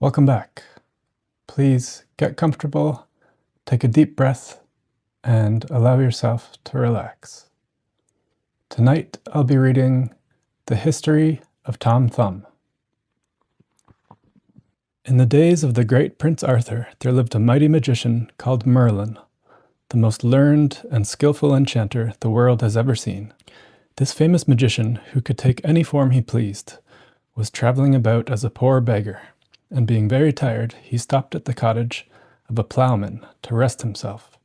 Welcome back. Please get comfortable, take a deep breath, and allow yourself to relax. Tonight I'll be reading The History of Tom Thumb. In the days of the great Prince Arthur, there lived a mighty magician called Merlin, the most learned and skillful enchanter the world has ever seen. This famous magician, who could take any form he pleased, was traveling about as a poor beggar, and being very tired, he stopped at the cottage of a ploughman to rest himself,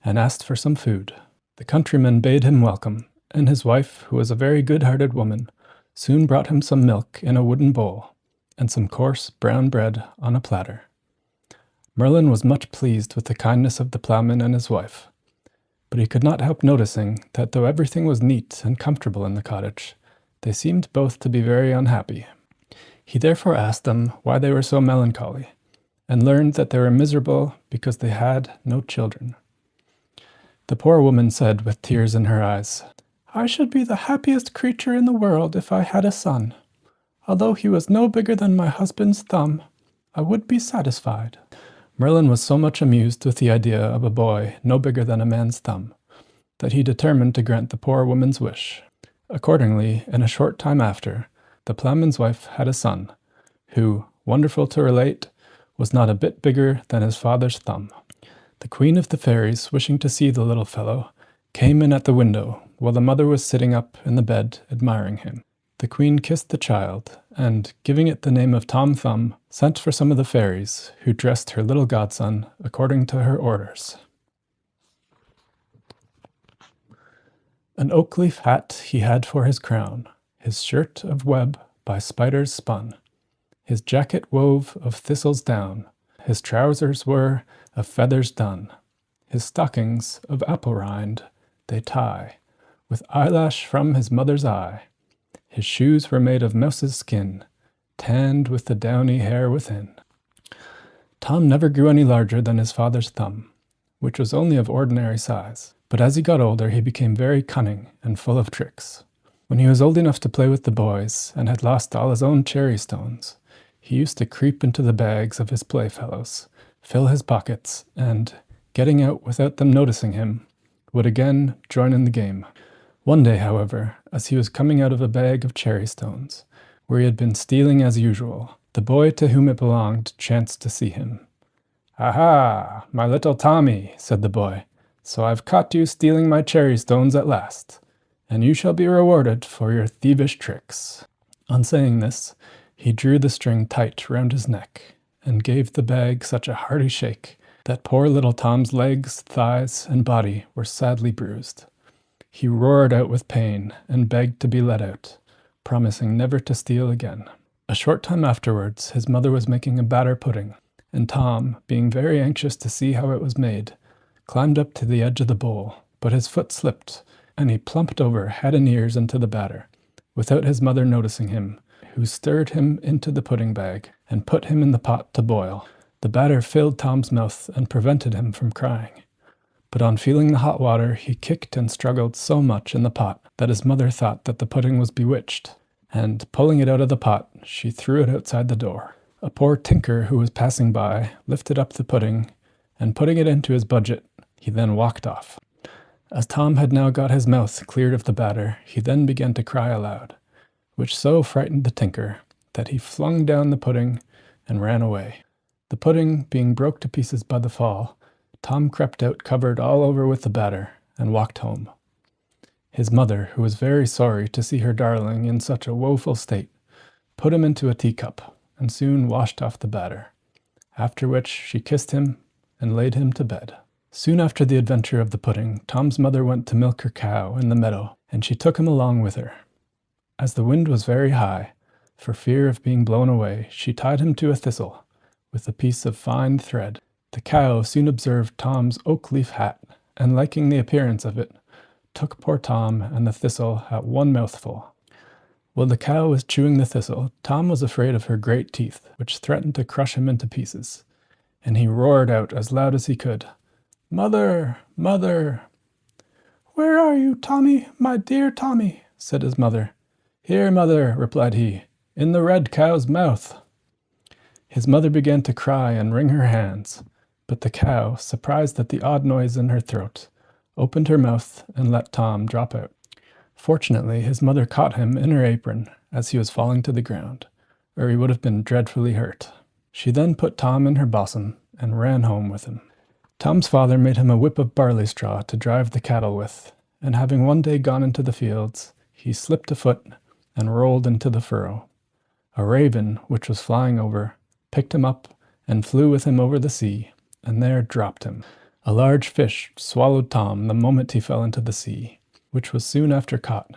and asked for some food. The countryman bade him welcome, and his wife, who was a very good-hearted woman, soon brought him some milk in a wooden bowl, and some coarse brown bread on a platter. Merlin was much pleased with the kindness of the ploughman and his wife, but he could not help noticing that though everything was neat and comfortable in the cottage, they seemed both to be very unhappy. He therefore asked them why they were so melancholy, and learned that they were miserable because they had no children. The poor woman said with tears in her eyes, "I should be the happiest creature in the world if I had a son. Although he was no bigger than my husband's thumb, I would be satisfied." Merlin was so much amused with the idea of a boy no bigger than a man's thumb, that he determined to grant the poor woman's wish. Accordingly, in a short time after, the ploughman's wife had a son, who, wonderful to relate, was not a bit bigger than his father's thumb. The queen of the fairies, wishing to see the little fellow, came in at the window, while the mother was sitting up in the bed admiring him. The queen kissed the child, and, giving it the name of Tom Thumb, sent for some of the fairies, who dressed her little godson according to her orders. An oak leaf hat he had for his crown, his shirt of web by spiders spun, his jacket wove of thistles down, his trousers were of feathers done, his stockings of apple rind they tie, with eyelash from his mother's eye. His shoes were made of mouse's skin, tanned with the downy hair within. Tom never grew any larger than his father's thumb, which was only of ordinary size, but as he got older he became very cunning and full of tricks. When he was old enough to play with the boys, and had lost all his own cherry stones, he used to creep into the bags of his playfellows, fill his pockets, and, getting out without them noticing him, would again join in the game. One day, however, as he was coming out of a bag of cherry stones, where he had been stealing as usual, the boy to whom it belonged chanced to see him. "Aha, my little Tommy," said the boy, "so I've caught you stealing my cherry stones at last, and you shall be rewarded for your thievish tricks." On saying this, he drew the string tight round his neck, and gave the bag such a hearty shake that poor little Tom's legs, thighs, and body were sadly bruised. He roared out with pain, and begged to be let out, promising never to steal again. A short time afterwards, his mother was making a batter pudding, and Tom, being very anxious to see how it was made, climbed up to the edge of the bowl, but his foot slipped, and he plumped over head and ears into the batter, without his mother noticing him, who stirred him into the pudding bag, and put him in the pot to boil. The batter filled Tom's mouth and prevented him from crying. But on feeling the hot water, he kicked and struggled so much in the pot that his mother thought that the pudding was bewitched, and, pulling it out of the pot, she threw it outside the door. A poor tinker who was passing by lifted up the pudding, and putting it into his budget, he then walked off. As Tom had now got his mouth cleared of the batter, he then began to cry aloud, which so frightened the tinker that he flung down the pudding and ran away. The pudding being broke to pieces by the fall, Tom crept out covered all over with the batter, and walked home. His mother, who was very sorry to see her darling in such a woeful state, put him into a teacup, and soon washed off the batter, after which she kissed him and laid him to bed. Soon after the adventure of the pudding, Tom's mother went to milk her cow in the meadow, and she took him along with her. As the wind was very high, for fear of being blown away, she tied him to a thistle, with a piece of fine thread. The cow soon observed Tom's oak leaf hat, and liking the appearance of it, took poor Tom and the thistle at one mouthful. While the cow was chewing the thistle, Tom was afraid of her great teeth, which threatened to crush him into pieces, and he roared out as loud as he could, "Mother, mother!" "Where are you, Tommy, my dear Tommy?" said his mother. "Here, mother," replied he, "in the red cow's mouth." His mother began to cry and wring her hands, but the cow, surprised at the odd noise in her throat, opened her mouth and let Tom drop out. Fortunately, his mother caught him in her apron as he was falling to the ground, or he would have been dreadfully hurt. She then put Tom in her bosom and ran home with him. Tom's father made him a whip of barley straw to drive the cattle with, and having one day gone into the fields, he slipped a foot and rolled into the furrow. A raven, which was flying over, picked him up and flew with him over the sea, and there dropped him. A large fish swallowed Tom the moment he fell into the sea, which was soon after caught,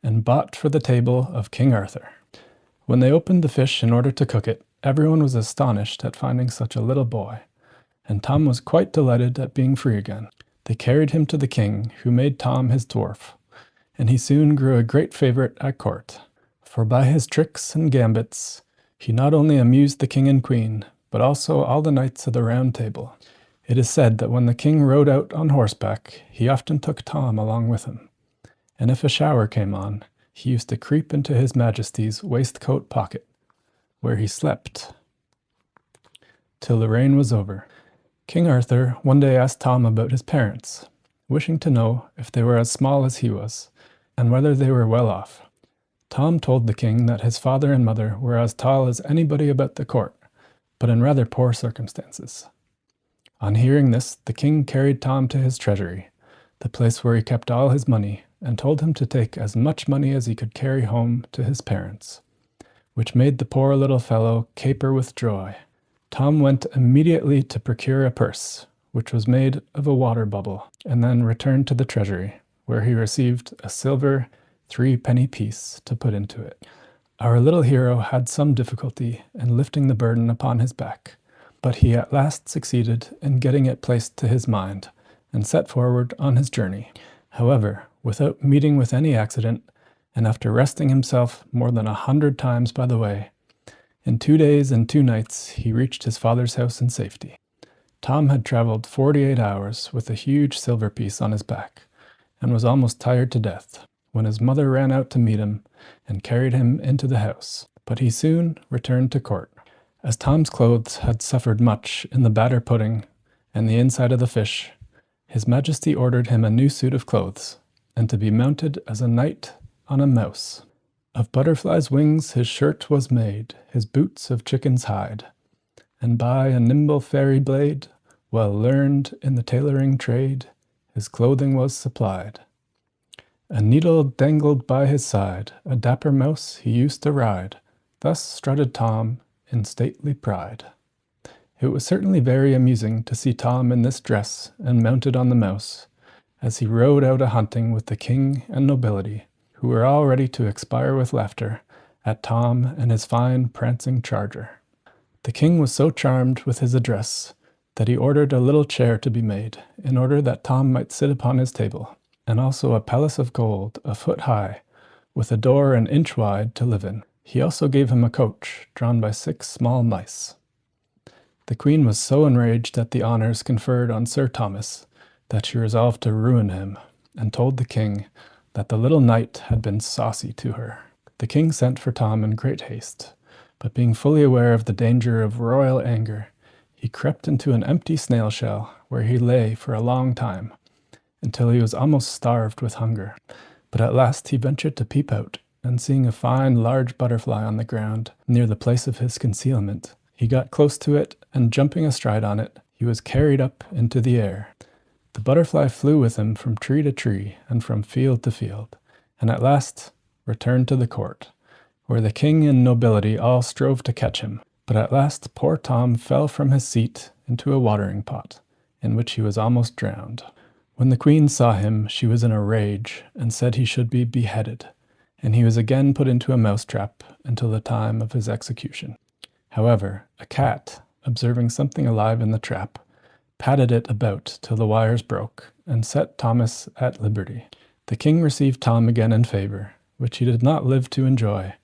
and bought for the table of King Arthur. When they opened the fish in order to cook it, everyone was astonished at finding such a little boy, and Tom was quite delighted at being free again. They carried him to the king, who made Tom his dwarf, and he soon grew a great favourite at court, for by his tricks and gambits he not only amused the king and queen, but also all the knights of the Round Table. It is said that when the king rode out on horseback, he often took Tom along with him, and if a shower came on, he used to creep into his majesty's waistcoat pocket, where he slept till the rain was over. King Arthur one day asked Tom about his parents, wishing to know if they were as small as he was, and whether they were well off. Tom told the king that his father and mother were as tall as anybody about the court, but in rather poor circumstances. On hearing this, the king carried Tom to his treasury, the place where he kept all his money, and told him to take as much money as he could carry home to his parents, which made the poor little fellow caper with joy. Tom went immediately to procure a purse, which was made of a water bubble, and then returned to the treasury, where he received a silver 3-penny piece to put into it. Our little hero had some difficulty in lifting the burden upon his back, but he at last succeeded in getting it placed to his mind, and set forward on his journey. However, without meeting with any accident, and after resting himself more than 100 times by the way, in 2 days and 2 nights he reached his father's house in safety. Tom had traveled 48 hours with a huge silver piece on his back, and was almost tired to death, when his mother ran out to meet him and carried him into the house. But he soon returned to court. As Tom's clothes had suffered much in the batter pudding and the inside of the fish, His Majesty ordered him a new suit of clothes, and to be mounted as a knight on a mouse. Of butterflies' wings his shirt was made, his boots of chicken's hide, and by a nimble fairy blade, well learned in the tailoring trade, his clothing was supplied. A needle dangled by his side, a dapper mouse he used to ride. Thus strutted Tom in stately pride. It was certainly very amusing to see Tom in this dress and mounted on the mouse, as he rode out a-hunting with the king and nobility, who were all ready to expire with laughter at Tom and his fine prancing charger. The king was so charmed with his address that he ordered a little chair to be made, in order that Tom might sit upon his table, and also a palace of gold 1 foot high, with a door 1 inch wide to live in. He also gave him a coach, drawn by 6 small mice. The queen was so enraged at the honours conferred on Sir Thomas, that she resolved to ruin him, and told the king that the little knight had been saucy to her. The king sent for Tom in great haste, but being fully aware of the danger of royal anger, he crept into an empty snail shell, where he lay for a long time, until he was almost starved with hunger. But at last he ventured to peep out, and seeing a fine large butterfly on the ground, near the place of his concealment, he got close to it, and jumping astride on it, he was carried up into the air. The butterfly flew with him from tree to tree, and from field to field, and at last returned to the court, where the king and nobility all strove to catch him. But at last poor Tom fell from his seat into a watering pot, in which he was almost drowned. When the queen saw him, she was in a rage, and said he should be beheaded, and he was again put into a mousetrap until the time of his execution. However, a cat, observing something alive in the trap, patted it about till the wires broke, and set Thomas at liberty. The king received Tom again in favour, which he did not live to enjoy,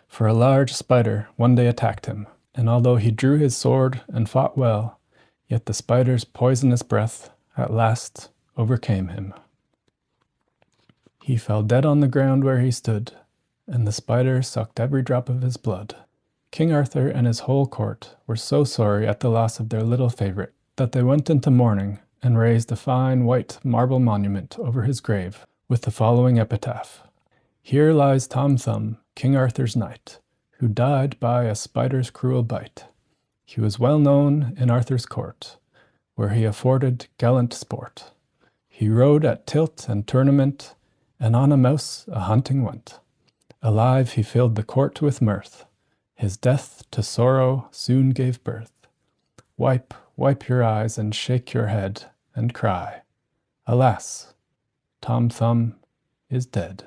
for a large spider one day attacked him, and although he drew his sword and fought well, yet the spider's poisonous breath at last overcame him. He fell dead on the ground where he stood, and the spider sucked every drop of his blood. King Arthur and his whole court were so sorry at the loss of their little favorite that they went into mourning and raised a fine white marble monument over his grave with the following epitaph. Here lies Tom Thumb, King Arthur's knight, who died by a spider's cruel bite. He was well known in Arthur's court, where he afforded gallant sport. He rode at tilt and tournament, and on a mouse a-hunting went. Alive he filled the court with mirth. His death to sorrow soon gave birth. Wipe, wipe your eyes and shake your head, and cry, Alas, Tom Thumb is dead.